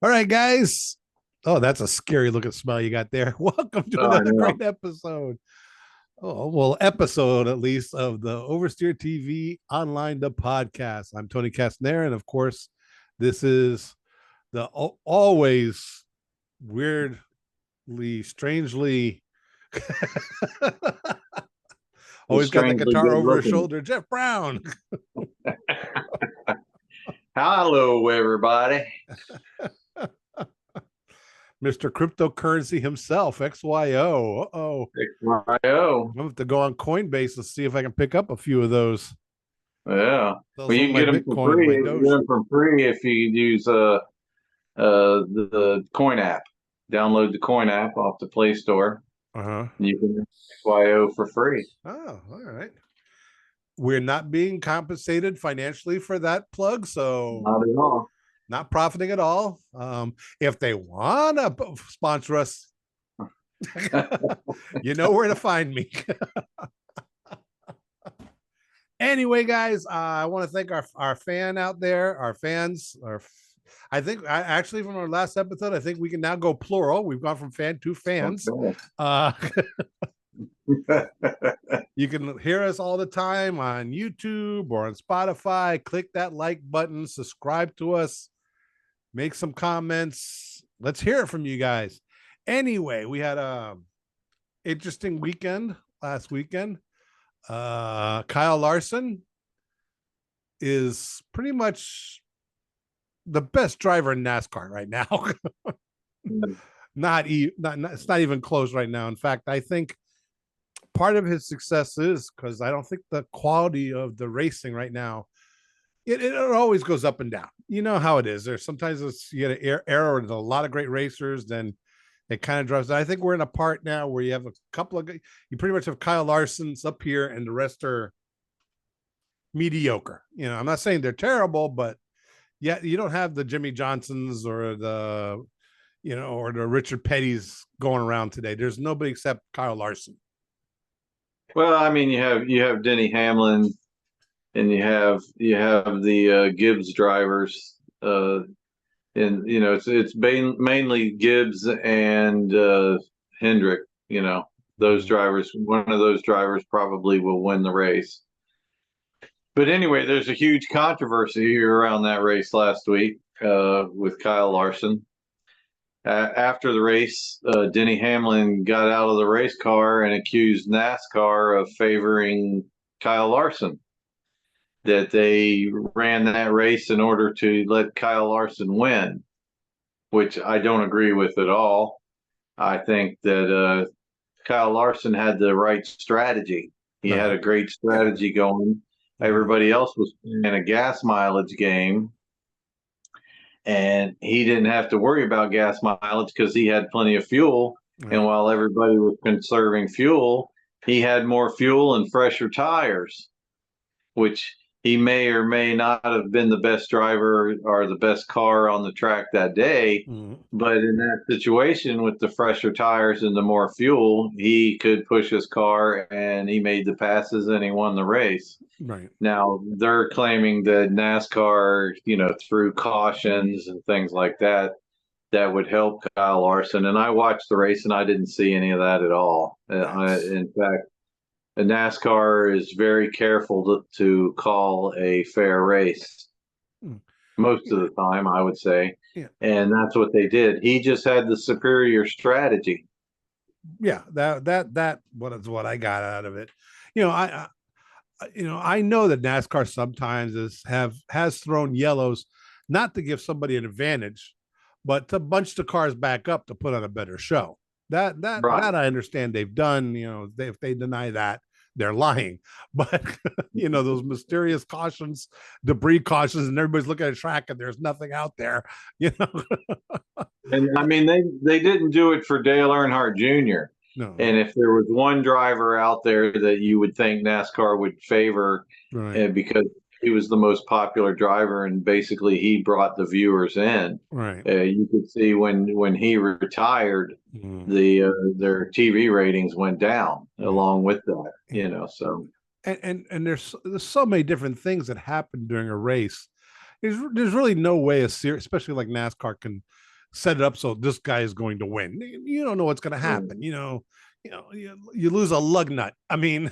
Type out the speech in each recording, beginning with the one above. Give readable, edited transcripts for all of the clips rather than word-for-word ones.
All right, guys. Oh, that's a scary looking smile you got there. Welcome to Oh, I another know. great episode. Oh, well, episode at least of the Oversteer TV online the podcast. I'm Tony Castner, and of course, this is the always weirdly, strangely, He's always got the strangely guitar good over his looking. shoulder, Jeff Brown. Hello, everybody. Mr. Cryptocurrency himself, XYO. Uh-oh. XYO. I'm going to have to go on Coinbase to see if I can pick up a few of those. Yeah. Sell Well, some you of can my get them for Bitcoin, free. my You can get Doge. them for free if you use the Coin app. Download the Coin app off the Play Store. Uh-huh. You can get XYO for free. Oh, all right. We're not being compensated financially for that plug, so Not at all. not profiting at all. If they want to sponsor us, you know where to find me. Anyway, guys, I want to thank our fan out there, our fans. I think actually from our last episode, I think we can now go plural. We've gone from fan to fans. Okay. You can hear us all the time on YouTube or on Spotify. Click that like button, subscribe to us, make some comments. Let's hear it from you guys. Anyway, we had a interesting weekend last weekend. Kyle Larson is pretty much the best driver in NASCAR right now. not it's not even close right now. In fact, I think part of his success is because I don't think the quality of the racing right now, it always goes up and down. You know how it is. There's sometimes you get an era with a lot of great racers, then it kind of drops. I think we're in a part now where you have a couple of, you pretty much have Kyle Larson's up here and the rest are mediocre. You know, I'm not saying they're terrible, but yeah, you don't have the Jimmy Johnsons or the, or the Richard Petty's going around today. There's nobody except Kyle Larson. Well, I mean, you have Denny Hamlin, and you have the Gibbs drivers, and it's mainly Gibbs and Hendrick. Those drivers. One of those drivers probably will win the race. But anyway, there's a huge controversy around that race last week with Kyle Larson. After the race, Denny Hamlin got out of the race car and accused NASCAR of favoring Kyle Larson, that they ran that race in order to let Kyle Larson win, which I don't agree with at all. I think that Kyle Larson had the right strategy. He had a great strategy going. Everybody else was playing a gas mileage game, and he didn't have to worry about gas mileage because he had plenty of fuel. And while everybody was conserving fuel, he had more fuel and fresher tires, which he may or may not have been the best driver or the best car on the track that day. But in that situation with the fresher tires and the more fuel, he could push his car, and he made the passes and he won the race. Right. Now they're claiming that NASCAR, through cautions and things like that, that would help Kyle Larson. And I watched the race and I didn't see any of that at all. In fact, the NASCAR is very careful to call a fair race most of the time, I would say. Yeah. And that's what they did. He just had the superior strategy. Yeah, that what I got out of it. I know that NASCAR sometimes has thrown yellows, not to give somebody an advantage, but to bunch the cars back up to put on a better show. That Right. I understand they've done. If they deny that, they're lying. But those mysterious cautions, debris cautions, and everybody's looking at a track and there's nothing out there. And I mean, they didn't do it for Dale Earnhardt Jr. No. And if there was one driver out there that you would think NASCAR would favor, Right. because he was the most popular driver and basically he brought the viewers in. Right. You could see when he retired, their TV ratings went down along with that. So and there's so many different things that happen during a race. There's really no way especially like NASCAR, can set it up so this guy is going to win. You don't know what's going to happen. You lose a lug nut. I mean,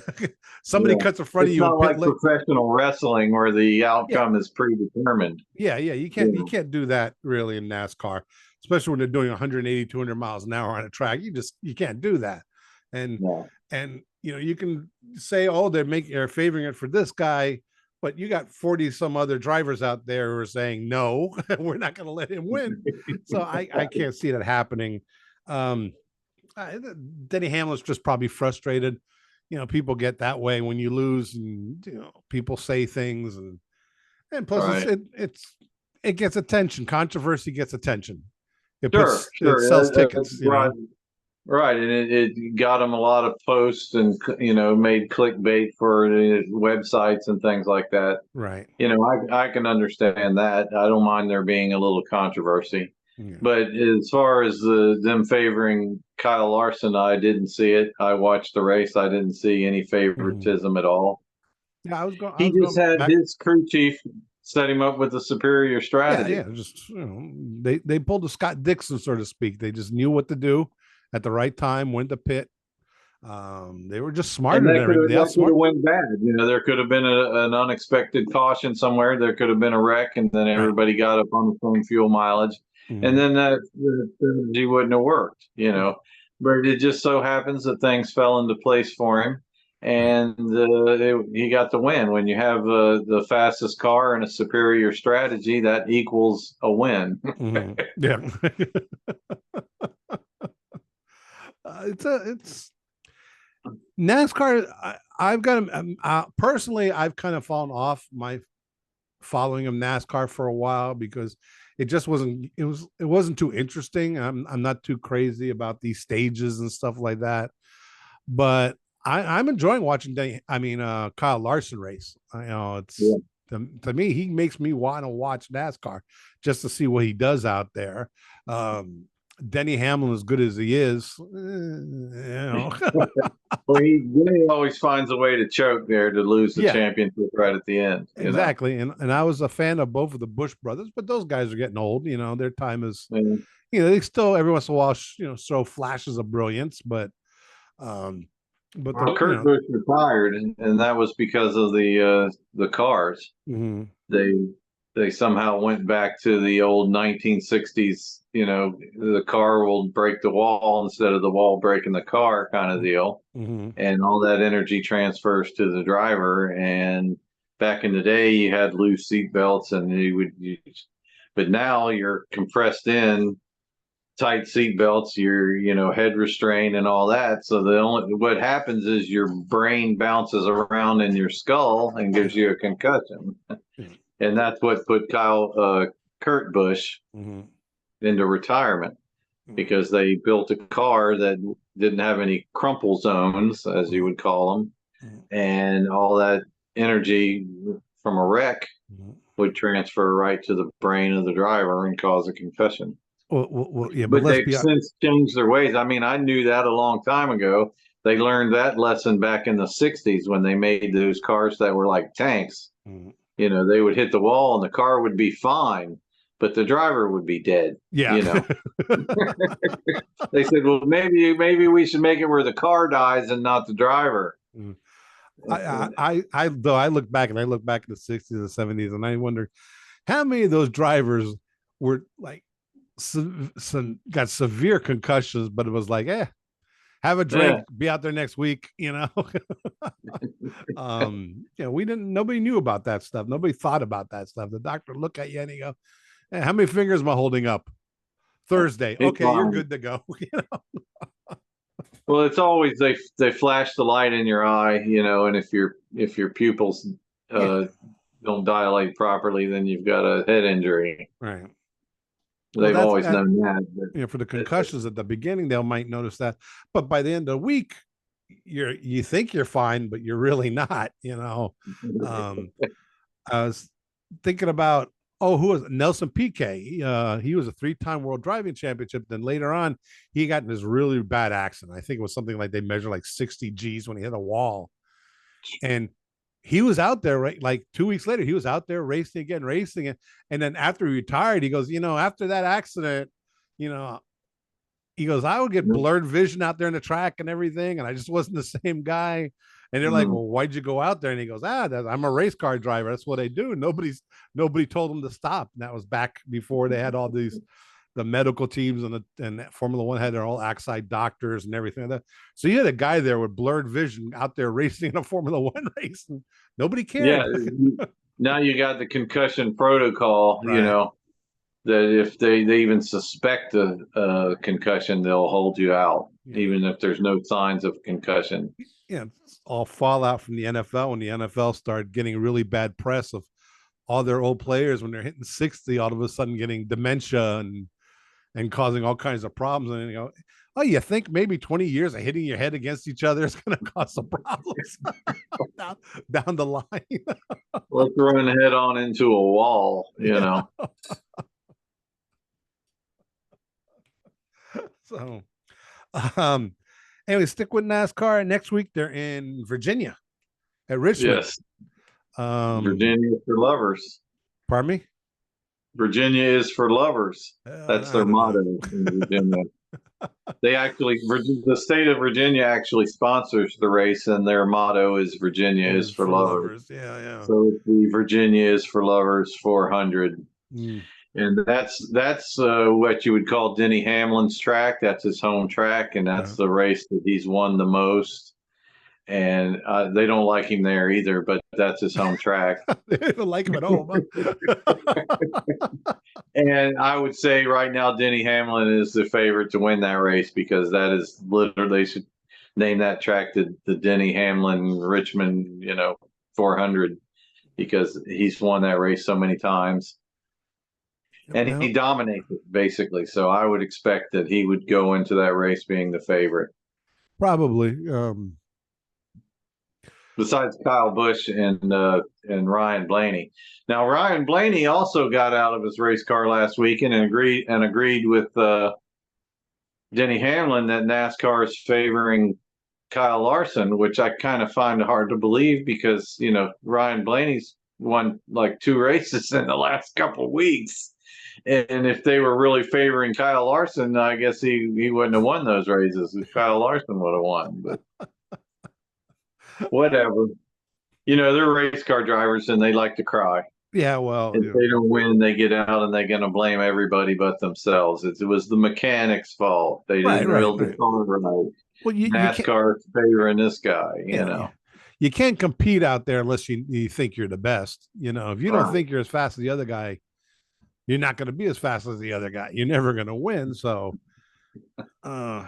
somebody Yeah. cuts in front of It's you not in pit like lane. professional wrestling where the Yeah, outcome is predetermined. yeah. You can't do that really in NASCAR, especially when they're doing 180, 200 miles an hour on a track. You can't do that. And Yeah. and you can say, oh, they're favoring it for this guy, but you got 40 some other drivers out there who are saying no, we're not going to let him win. So I can't see that happening. um Denny Hamlin's just probably frustrated. People get that way when you lose, and people say things, and plus Right. it gets attention. Controversy gets attention. Sure, It sure. sells tickets. Right. Right, and it got them a lot of posts and made clickbait for the websites and things like that. Right. I can understand that. I don't mind there being a little controversy, Yeah. but as far as them favoring Kyle Larson, I didn't see it. I watched the race. I didn't see any favoritism at all. Yeah, I was going. He just had back. his crew chief set him up with a superior strategy. Yeah. Just they pulled a Scott Dixon, so to speak. They just knew what to do at the right time. Went to pit. They were just smarter than everybody. That could have went bad. There could have been an unexpected caution somewhere. There could have been a wreck, and then everybody got up on the same fuel mileage, and then that strategy wouldn't have worked. But it just so happens that things fell into place for him, and he got the win. When you have the fastest car and a superior strategy, that equals a win. Yeah. It's NASCAR. I've got personally, I've kind of fallen off my following of NASCAR for a while because it just wasn't. It wasn't too interesting. I'm not too crazy about these stages and stuff like that. But I'm enjoying watching Kyle Larson race. To me, he makes me want to watch NASCAR just to see what he does out there. Denny Hamlin, as good as he is, Well, he always finds a way to choke there to lose the championship right at the end. Exactly. And I was a fan of both of the Busch brothers, but those guys are getting old. Their time is, they still every once in a while, show flashes of brilliance, but Kurt Busch retired, and that was because of the cars. Mm-hmm. They somehow went back to the old 1960s. The car will break the wall instead of the wall breaking the car kind of deal, and all that energy transfers to the driver. And back in the day, you had loose seat belts, and but now you're compressed in. Tight seat belts, your head restraint and all that. So what happens is your brain bounces around in your skull and gives you a concussion, and that's what put Kurt Busch into retirement, because they built a car that didn't have any crumple zones, as you would call them, and all that energy from a wreck would transfer right to the brain of the driver and cause a concussion. Yeah, but they've since changed their ways. I mean, I knew that a long time ago. They learned that lesson back in the 60s when they made those cars that were like tanks. They would hit the wall and the car would be fine, but the driver would be dead. Yeah. They said, well, maybe we should make it where the car dies and not the driver. I look back in the 60s and 70s, and I wonder how many of those drivers were like got severe concussions, but it was like, have a drink, be out there next week. Nobody knew about that stuff. Nobody thought about that stuff. The doctor look at you and he go, hey, how many fingers am I holding up? Thursday. Okay, you're good to go. Well, it's always they flash the light in your eye, and if your pupils don't dilate properly, then you've got a head injury. Right. They've always known that. But, for the concussions at the beginning, they might notice that, but by the end of the week, you think you're fine, but you're really not. I was thinking about who was Nelson Piquet? He was a 3-time world driving championship. Then later on, he got in this really bad accident. I think it was something like they measured like 60 G's when he hit a wall, and he was out there, right? Like 2 weeks later, he was out there racing it. And then after he retired, he goes, after that accident, you know, he goes, I would get blurred vision out there in the track and everything, and I just wasn't the same guy. And they're like, well, why'd you go out there? And he goes, I'm a race car driver. That's what I do. Nobody told him to stop. And that was back before they had all these, the medical teams and Formula One had their all outside doctors and everything like that. So you had a guy there with blurred vision out there racing in a Formula One race, and nobody cared. Yeah. Now you got the concussion protocol, Right. that if they even suspect a concussion, they'll hold you out, even if there's no signs of concussion. Yeah, all fallout from the NFL when the NFL started getting really bad press of all their old players when they're hitting 60, all of a sudden getting dementia and causing all kinds of problems. And oh, you think maybe 20 years of hitting your head against each other is going to cause some problems down the line. Let's run head on into a wall, So, anyway, stick with NASCAR. Next week they're in Virginia at Richmond. Yes. Virginia is for lovers. Pardon me? Virginia is for lovers. That's their motto in Virginia. The state of Virginia actually sponsors the race, and their motto is Virginia is for lovers. Yeah. So the Virginia is for lovers 400. And that's what you would call Denny Hamlin's track. That's his home track, and that's the race that he's won the most. And they don't like him there either, but that's his home track. They don't like him at home. And I would say right now, Denny Hamlin is the favorite to win that race, because that is literally, they should name that track the Denny Hamlin Richmond, 400, because he's won that race so many times. And he dominates it, basically. So I would expect that he would go into that race being the favorite. Probably. Besides Kyle Busch and Ryan Blaney. Now, Ryan Blaney also got out of his race car last weekend and agreed with Denny Hamlin that NASCAR is favoring Kyle Larson, which I kind of find hard to believe, because Ryan Blaney's won like 2 races in the last couple of weeks. And if they were really favoring Kyle Larson, I guess he wouldn't have won those races. Kyle Larson would have won, but whatever. They're race car drivers, and they like to cry. Yeah, well, if they don't win, they get out and they're going to blame everybody but themselves. It was the mechanics' fault. They didn't build the car right. Well, NASCAR is favoring this guy. You can't compete out there unless you think you're the best. If you don't think you're as fast as the other guy, you're not going to be as fast as the other guy. You're never going to win. So, but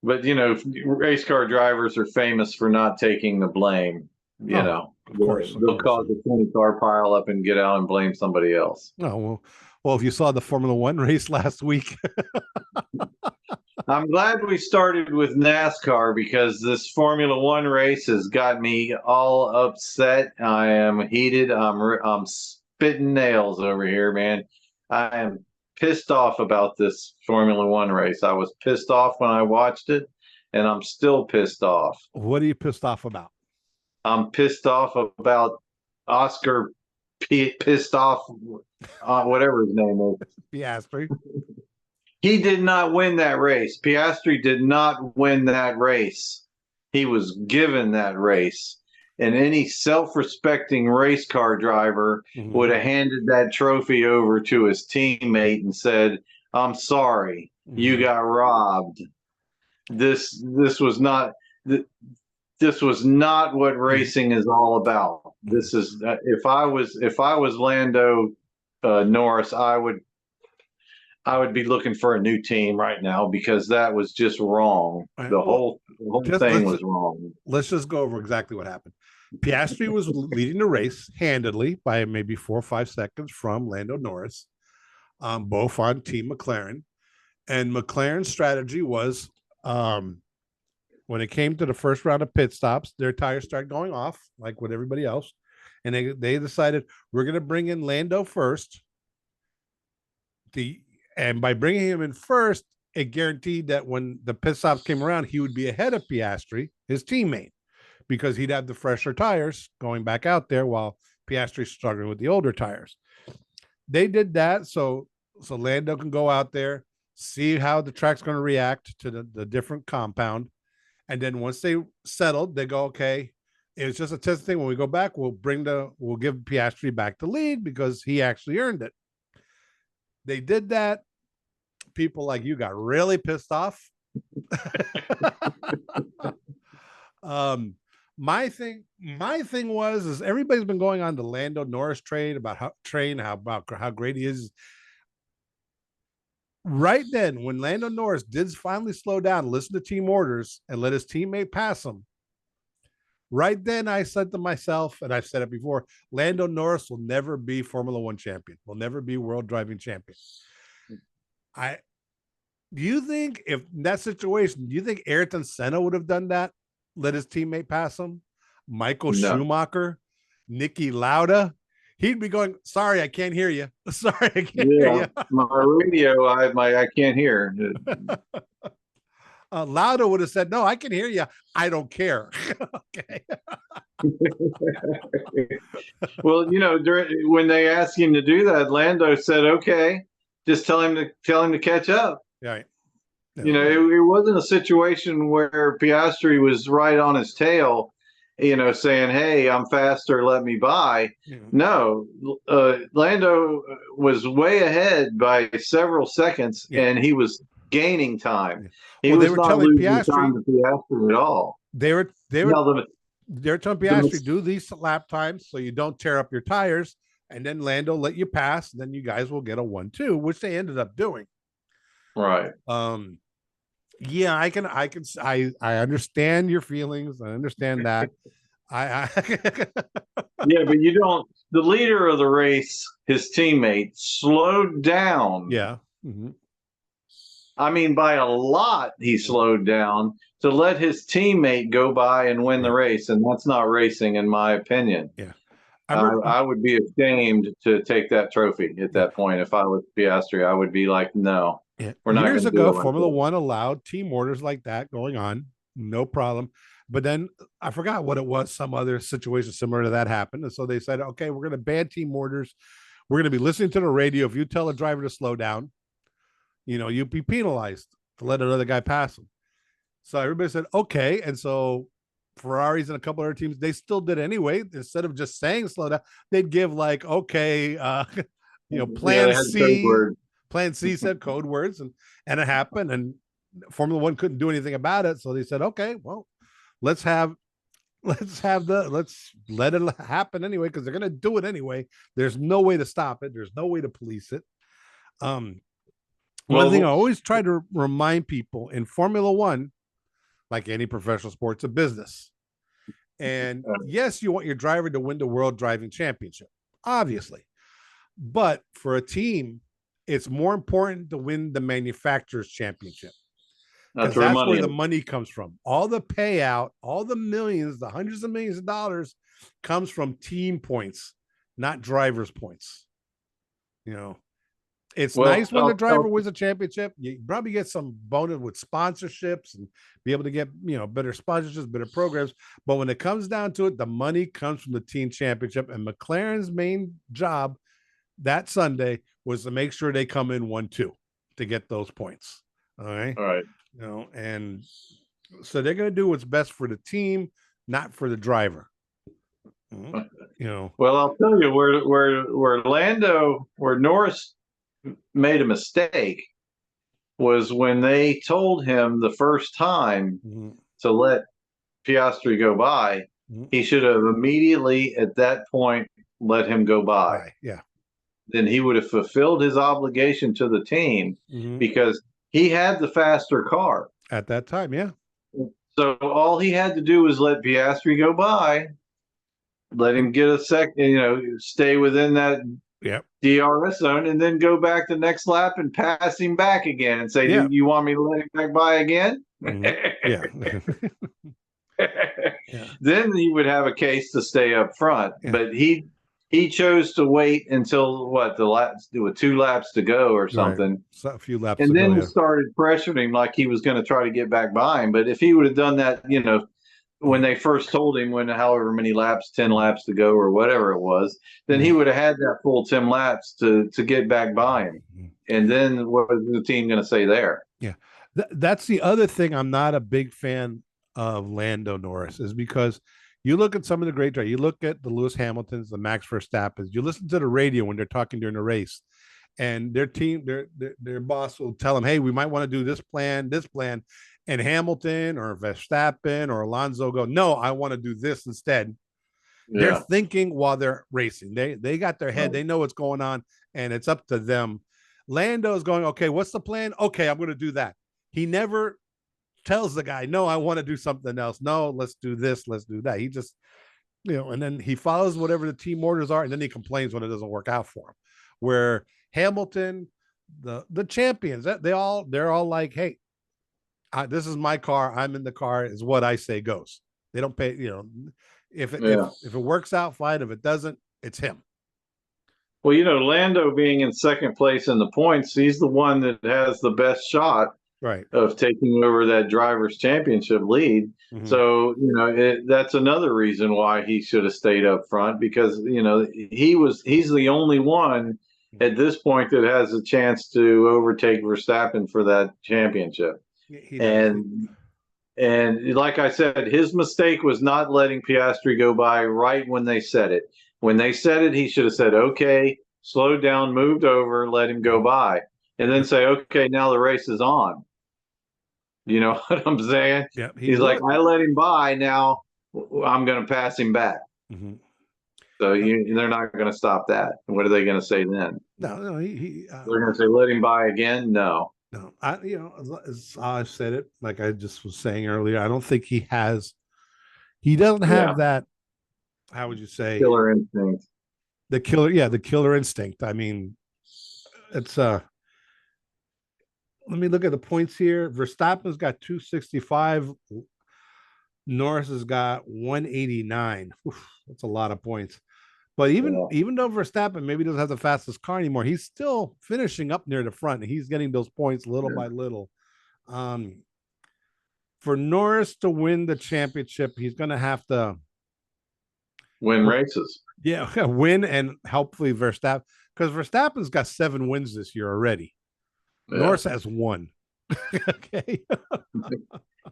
race car drivers are famous for not taking the blame. Of course, they'll cause a 20-car pile up and get out and blame somebody else. Oh, well, if you saw the Formula One race last week. I'm glad we started with NASCAR, because this Formula One race has got me all upset. I am heated. I'm spitting nails over here, man. I am pissed off about this Formula One race. I was pissed off when I watched it, and I'm still pissed off. What are you pissed off about? I'm pissed off about Oscar pissed off whatever his name is. Piastre. He did not win that race. Piastri did not win that race. He was given that race. And any self-respecting race car driver would have handed that trophy over to his teammate and said, I'm sorry, you got robbed. This was not what racing is all about. This is if I was Lando Norris, I would be looking for a new team right now, because that was just wrong. The whole thing was wrong. Let's just go over exactly what happened. Piastri was leading the race handedly by maybe 4 or 5 seconds from Lando Norris, both on Team McLaren. And McLaren's strategy was, when it came to the first round of pit stops, their tires started going off, like with everybody else. And they decided, we're going to bring in Lando first. And by bringing him in first, it guaranteed that when the pit stops came around, he would be ahead of Piastri, his teammate, because he'd have the fresher tires going back out there while Piastri's struggling with the older tires. They did that. So so Lando can go out there, see how the track's going to react to the different compound. And then once they settled, they go, okay, it was just a test thing. When we go back, we'll give Piastri back the lead because he actually earned it. They did that. People like you got really pissed off. My thing was is everybody's been going on the Lando Norris train about how great he is. Right then, when Lando Norris did finally slow down, listen to team orders, and let his teammate pass him, right then I said to myself, and I've said it before, Lando Norris will never be Formula One champion, will never be world driving champion. Do you think if in that situation, do you think Ayrton Senna would have done that? Let his teammate pass him? Michael Schumacher, Niki Lauda? He'd be going, sorry, I can't hear you. Sorry, I can't hear you. My radio, I can't hear. Lauda would have said, no, I can hear you. I don't care. Okay. Well, when they asked him to do that, Lando said, okay, just tell him to catch up. Right. Yeah. It wasn't a situation where Piastri was right on his tail, saying, hey, I'm faster, let me by. Yeah. No, Lando was way ahead by several seconds, and he was gaining time. He was not losing time to Piastri at all. They were telling Piastri, do these lap times so you don't tear up your tires, and then Lando let you pass, and then you guys will get a 1-2, which they ended up doing. Right. Yeah, I understand your feelings. I understand that. Yeah, but you don't. The leader of the race, his teammate, slowed down. Yeah. Mm-hmm. I mean, by a lot, he slowed down to let his teammate go by and win the race, and that's not racing, in my opinion. Yeah. I would be ashamed to take that trophy at that point. If I was Piastri, I would be like, no. Yeah. We're not. Years ago, Formula One allowed team orders like that going on, no problem. But then I forgot what it was. Some other situation similar to that happened, and so they said, "Okay, we're going to ban team orders. We're going to be listening to the radio. If you tell a driver to slow down, you'll be penalized to let another guy pass him." So everybody said, "Okay," and so Ferraris and a couple other teams, they still did anyway. Instead of just saying slow down, they'd give like, "Okay, plan C." Plan C said code words, and it happened, and Formula One couldn't do anything about it. So they said, okay, well, let's let it happen anyway, because they're going to do it anyway. There's no way to stop it. There's no way to police it. One thing I always try to remind people in Formula One, like any professional sport, it's a business. And yes, you want your driver to win the World Driving Championship, obviously. But for a team, it's more important to win the manufacturer's championship. That's where the money comes from. All the payout, all the millions, the hundreds of millions of dollars comes from team points, not driver's points. It's nice when the driver wins a championship. You probably get some bonus with sponsorships and be able to get, better sponsorships, better programs. But when it comes down to it, the money comes from the team championship. And McLaren's main job that Sunday was to make sure they come in 1-2 to get those points. All right. And so they're going to do what's best for the team, not for the driver. Well, I'll tell you where Norris made a mistake was when they told him the first time to let Piastri go by. He should have immediately at that point let him go by. Right. Yeah. Then he would have fulfilled his obligation to the team because he had the faster car at that time. Yeah. So all he had to do was let Piastri go by, let him get a second, stay within that DRS zone, and then go back the next lap and pass him back again and say, do you want me to let him back by again? Yeah. Then he would have a case to stay up front. Yeah. But he chose to wait until with 2 laps to go or something. Right. A few laps and then started pressuring him like he was going to try to get back by him. But if he would have done that, when they first told him however many laps, 10 laps to go or whatever it was, then he would have had that full 10 laps to get back by him. And then what is the team going to say there? Yeah, that's the other thing. I'm not a big fan of Lando Norris is because you look at some of the great drivers. You look at the Lewis Hamiltons, the Max Verstappens. You listen to the radio when they're talking during the race, and their team, their boss will tell them, "Hey, we might want to do this plan," and Hamilton or Verstappen or Alonso go, "No, I want to do this instead." They're Yeah. thinking while they're racing. They got their head. Right. They know what's going on, and it's up to them. Lando is going, okay, what's the plan? Okay, I'm going to do that. He never tells the guy, no, I want to do something else. No, let's do this. Let's do that. He just, and then he follows whatever the team orders are, and then he complains when it doesn't work out for him. Where Hamilton, the champions, they're all like, hey, this is my car. I'm in the car. Is what I say goes. They don't pay, if it works out, fine. If it doesn't, it's him. Well, Lando being in second place in the points, he's the one that has the best shot right of taking over that drivers' championship lead. Mm-hmm. So, that's another reason why he should have stayed up front because, he's the only one at this point that has a chance to overtake Verstappen for that championship. And like I said, his mistake was not letting Piastri go by right when they said it. When they said it, he should have said, okay, slowed down, moved over, let him go by, and then say, okay, now the race is on. You know what I'm saying? Yeah, he's like, I let him by, now I'm going to pass him back. Mm-hmm. So they're not going to stop that. What are they going to say then? No, they're going to say, let him by again? No. No, as I said it, like I just was saying earlier, I don't think he doesn't have that, how would you say? Killer instinct. The killer instinct. I mean, it's, let me look at the points here. Verstappen's got 265. Norris has got 189. Oof, that's a lot of points. But even though Verstappen maybe doesn't have the fastest car anymore, he's still finishing up near the front. He's getting those points little by little. For Norris to win the championship, he's going to have to win races. Yeah, win and hopefully Verstappen, because Verstappen's got 7 wins this year already. Yeah. Norris has 1. Okay.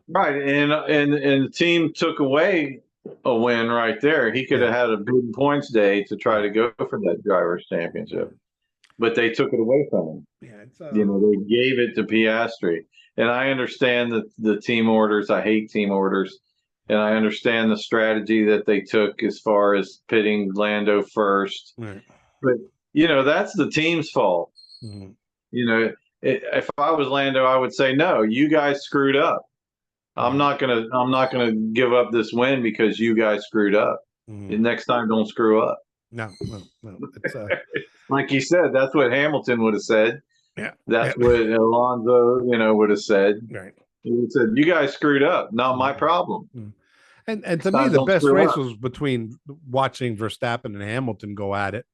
Right, and the team took away a win right there. He could have had a big points day to try to go for that drivers' championship, but they took it away from him. Yeah, they gave it to Piastri, and I understand the team orders. I hate team orders, and I understand the strategy that they took as far as pitting Lando first. Right. But that's the team's fault. Mm-hmm. If I was Lando, I would say, no, you guys screwed up. I'm not gonna give up this win because you guys screwed up. Mm-hmm. Next time, don't screw up. No. It's, like you said, that's what Hamilton would have said. Yeah, that's what Alonso, would have said. Right. He would have said, "You guys screwed up. Not my problem." Mm-hmm. And to me, the best race was between watching Verstappen and Hamilton go at it.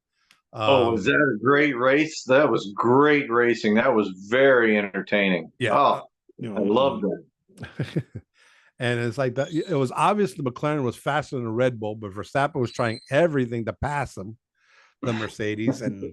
Was that a great race? That was great racing. That was very entertaining. Yeah. I loved that. And it's like that. It was obvious the McLaren was faster than the Red Bull, but Verstappen was trying everything to pass him, the Mercedes, and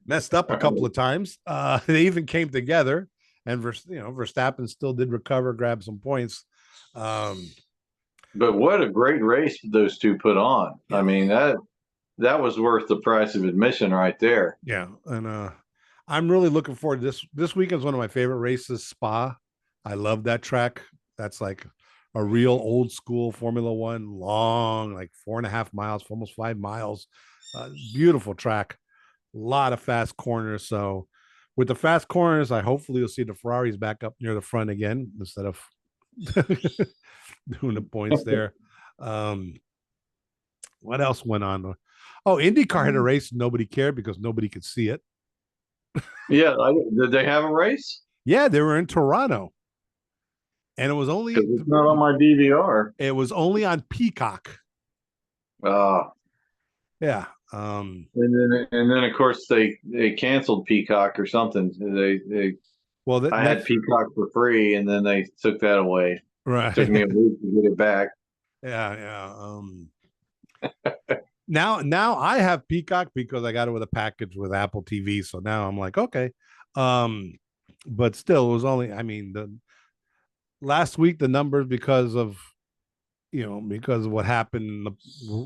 messed up a couple of times. They even came together, and Verstappen still did recover, grab some points. But what a great race those two put on! Yeah. I mean that was worth the price of admission right there. Yeah, and I'm really looking forward to this. This weekend's one of my favorite races, Spa. I love that track. That's like a real old school Formula One, long, like 4.5 miles, almost 5 miles. Beautiful track. A lot of fast corners. So with the fast corners, hopefully you'll see the Ferraris back up near the front again instead of doing the points there. What else went on? Oh, IndyCar had a race. Nobody cared because nobody could see it. Yeah. Did they have a race? Yeah, they were in Toronto. And it was only it's not on my DVR. It was only on Peacock. Yeah. And then of course they canceled Peacock or something. I had Peacock for free, and then they took that away. Right. It took me a week to get it back. Yeah. Now I have Peacock because I got it with a package with Apple TV. So now I'm like, okay, But still, it was only. I mean, the last week the numbers because of because of what happened in the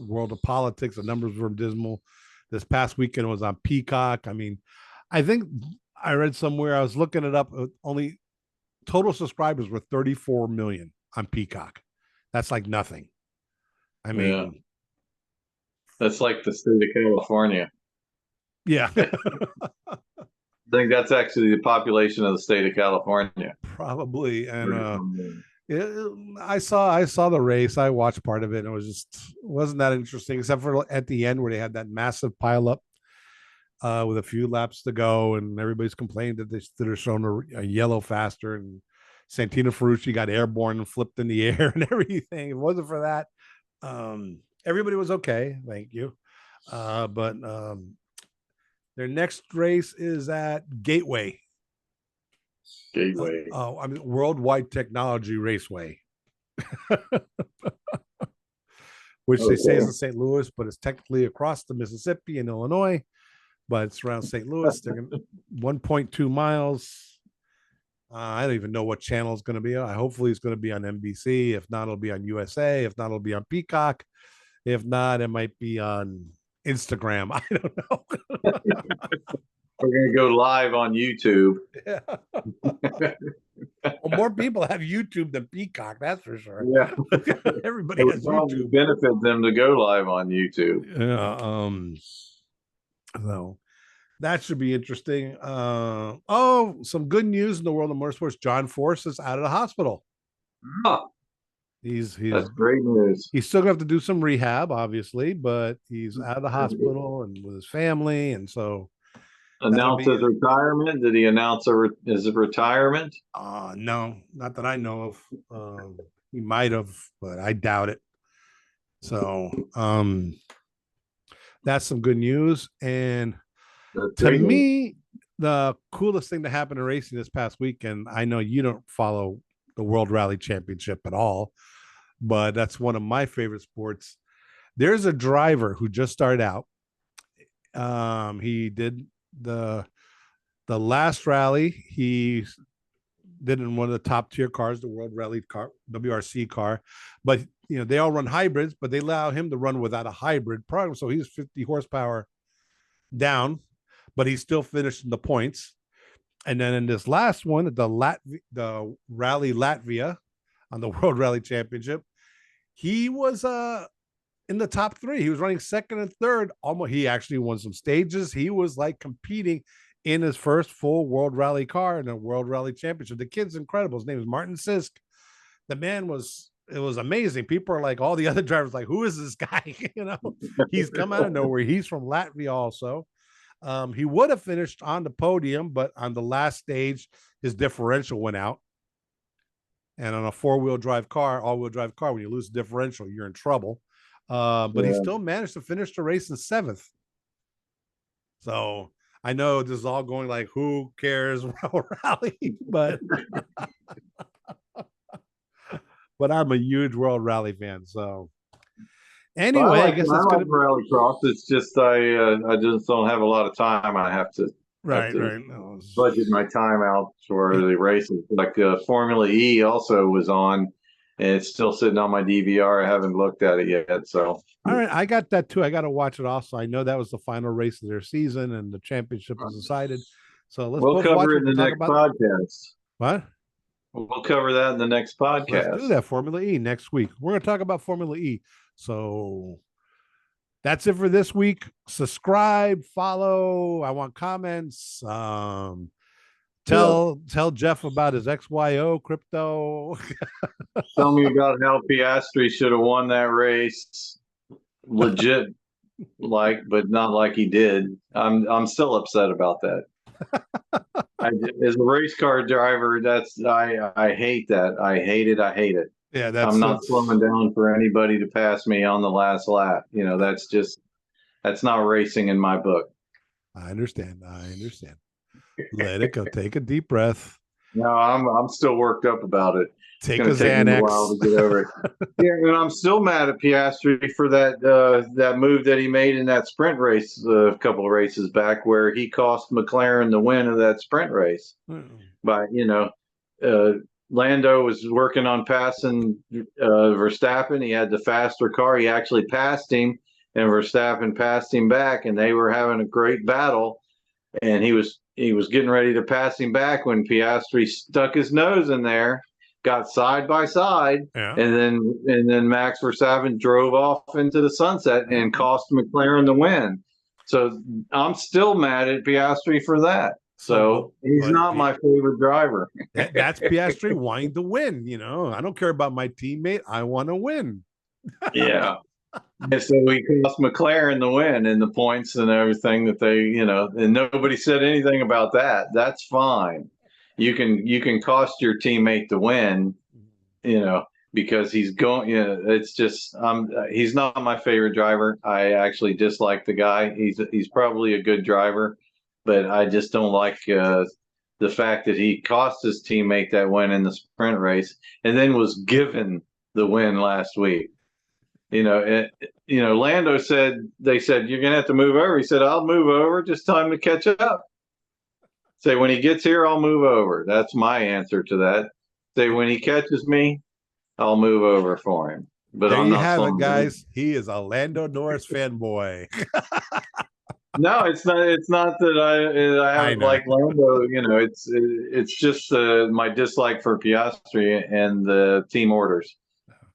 world of politics, the numbers were dismal. This past weekend was on Peacock. I mean, I think I read somewhere, I was looking it up, only total subscribers were 34 million on Peacock. That's like nothing. I Yeah, mean, that's like the state of California. yeah. I think that's actually the population of the state of California. Probably. And I saw the race. I watched part of it, and it wasn't that interesting, except for at the end where they had that massive pile up with a few laps to go, and everybody's complaining that they're showing a yellow faster, and Santino Ferrucci got airborne and flipped in the air and everything. If it wasn't for that, everybody was okay. Thank you. But their next race is at Gateway. Gateway. I mean, Worldwide Technology Raceway, which they say is in St. Louis, but it's technically across the Mississippi in Illinois, but it's around St. Louis. They're going 1.2 miles. I don't even know what channel it's going to be on. Hopefully it's going to be on NBC. If not, it'll be on USA. If not, it'll be on Peacock. If not, it might be on Instagram. I don't know. We're going to go live on YouTube. Yeah. Well, more people have YouTube than Peacock, that's for sure. Yeah. Everybody has YouTube. Benefit them to go live on YouTube. Yeah. So that should be interesting. Some good news in the world of motorsports. John Force is out of the hospital. Huh. That's great news. He's still gonna have to do some rehab, obviously, but he's out of the hospital and with his family, and so announce his retirement. Did he announce his retirement? No, not that I know of. He might have, but I doubt it. So that's some good news. And to me, the coolest thing that happened in racing this past weekend, I know you don't follow the World Rally Championship at all, but that's one of my favorite sports. There's a driver who just started out. He did the last rally. He did in one of the top tier cars, the World Rally car, WRC car, but they all run hybrids, but they allow him to run without a hybrid program. So he's 50 horsepower down, but he still finished in the points. And then in this last one, the Rally Latvia on the World Rally Championship, he was in the top three. He was running second and third. Almost, he actually won some stages. He was like competing in his first full World Rally car in a World Rally Championship. The kid's incredible. His name is Martin Sisk. The man it was amazing. People are like, all the other drivers, like, who is this guy? He's come out of nowhere. He's from Latvia also. He would have finished on the podium, but on the last stage, his differential went out. And on a all-wheel drive car, when you lose the differential, you're in trouble. But he still managed to finish the race in seventh. So I know this is all going like, who cares, rally? But but I'm a huge World Rally fan. So anyway, I guess that's good. Rallycross. It's just I just don't have a lot of time. I have to budget my time out for the races. Like Formula E also was on, and it's still sitting on my DVR. I haven't looked at it yet. So all right, I got that too. I got to watch it also. I know that was the final race of their season, and the championship was decided. So we'll cover it in the next podcast. What? We'll cover that in the next podcast. Let's do that. Formula E next week. We're going to talk about Formula E. So that's it for this week. Subscribe, follow. I want comments. Tell Jeff about his XYO crypto. Tell me about how Piastre should have won that race. Legit, but not like he did. I'm still upset about that. As a race car driver, I hate that. I hate it. Yeah, I'm not slowing down for anybody to pass me on the last lap. That's not racing in my book. I understand. Let it go. Take a deep breath. No, I'm still worked up about it. It's Take a going to take me a while Xanax. to get over it. Yeah, and I'm still mad at Piastri for that move that he made in that sprint race a couple of races back, where he cost McLaren the win of that sprint race. By uh, Lando was working on passing Verstappen. He had the faster car. He actually passed him, and Verstappen passed him back, and they were having a great battle. And he was getting ready to pass him back when Piastri stuck his nose in there, got side by side, Yeah. and then Max Verstappen drove off into the sunset and cost McLaren the win. So I'm still mad at Piastri for that. So he's not my favorite driver. That's Piastri wanting to win. I don't care about my teammate. I want to win. Yeah. And so we cost McLaren the win and the points and everything that they, and nobody said anything about that. That's fine. You can cost your teammate the win, because he's going. It's just he's not my favorite driver. I actually dislike the guy. He's probably a good driver, but I just don't like the fact that he cost his teammate that win in the sprint race and then was given the win last week. Lando they said, you're going to have to move over. He said, I'll move over. Just tell him to catch up. Say, when he gets here, I'll move over. That's my answer to that. Say, when he catches me, I'll move over for him. But there I'm you not have it, guys. He is a Lando Norris fanboy. No, it's not. It's not that I haven't liked Lando. It's just my dislike for Piastri and the team orders.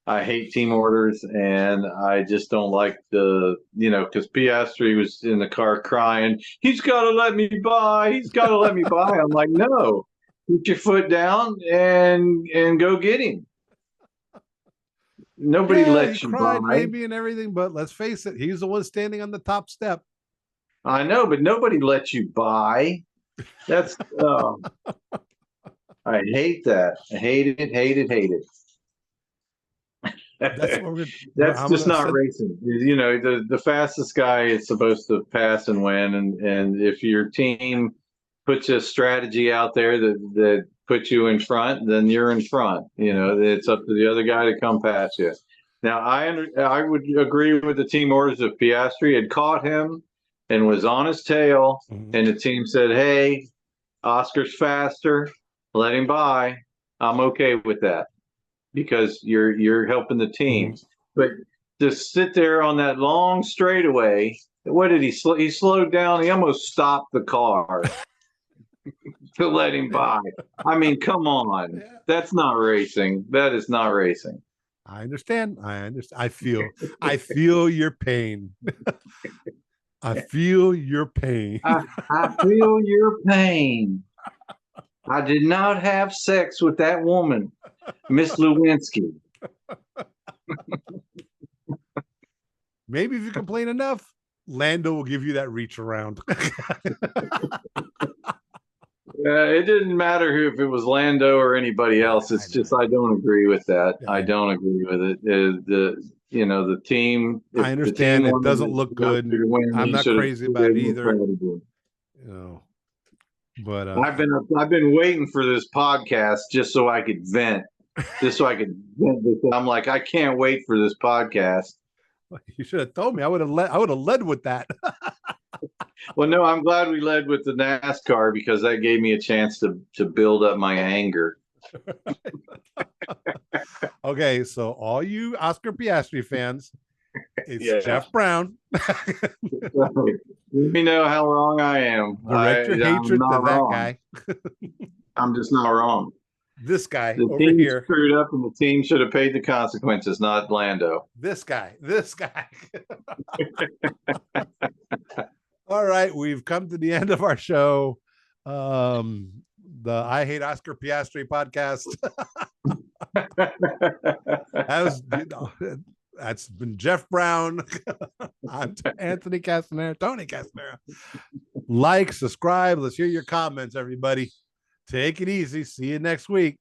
I hate team orders, and I just don't like because Piastri was in the car crying, he's got to let me by. He's got to let me by. I'm like, no, put your foot down and go get him. Nobody lets you cried by. maybe and everything, but let's face it, he's the one standing on the top step. I know, but nobody lets you by. That's I hate that. I hate it. That's just not racing. The fastest guy is supposed to pass and win, and if your team puts a strategy out there that puts you in front, then you're in front. It's up to the other guy to come past you. Now, I would agree with the team orders if Piastri had caught him and was on his tail, and the team said, "Hey, Oscar's faster, let him by." I'm okay with that, because you're helping the team. But to sit there on that long straightaway, what did he slowed down? He almost stopped the car to let him by. I mean, come on. That's not racing. That is not racing. I understand. I feel your pain. I feel your pain. I feel your pain. I did not have sex with that woman, Miss Lewinsky. Maybe if you complain enough, Lando will give you that reach around. It didn't matter if it was Lando or anybody else. It's just I don't agree with that. Yeah. I don't agree with it. The team. I understand it doesn't look good. I'm not crazy about it either. But I've been waiting for this podcast just so I could vent. I'm like, I can't wait for this podcast. You should have told me. I would have led with that. Well, no, I'm glad we led with the NASCAR, because that gave me a chance to build up my anger. Okay, so all you Oscar Piastri fans, it's Jeff Brown. Let me know how wrong I am. Direct your hatred to that guy. I'm just not wrong. This guy the over team here screwed up, and the team should have paid the consequences, not Lando. This guy. All right, we've come to the end of our show. The I Hate Oscar Piastri podcast. That's been Jeff Brown. I'm Tony Castanera. Like, subscribe. Let's hear your comments, everybody. Take it easy. See you next week.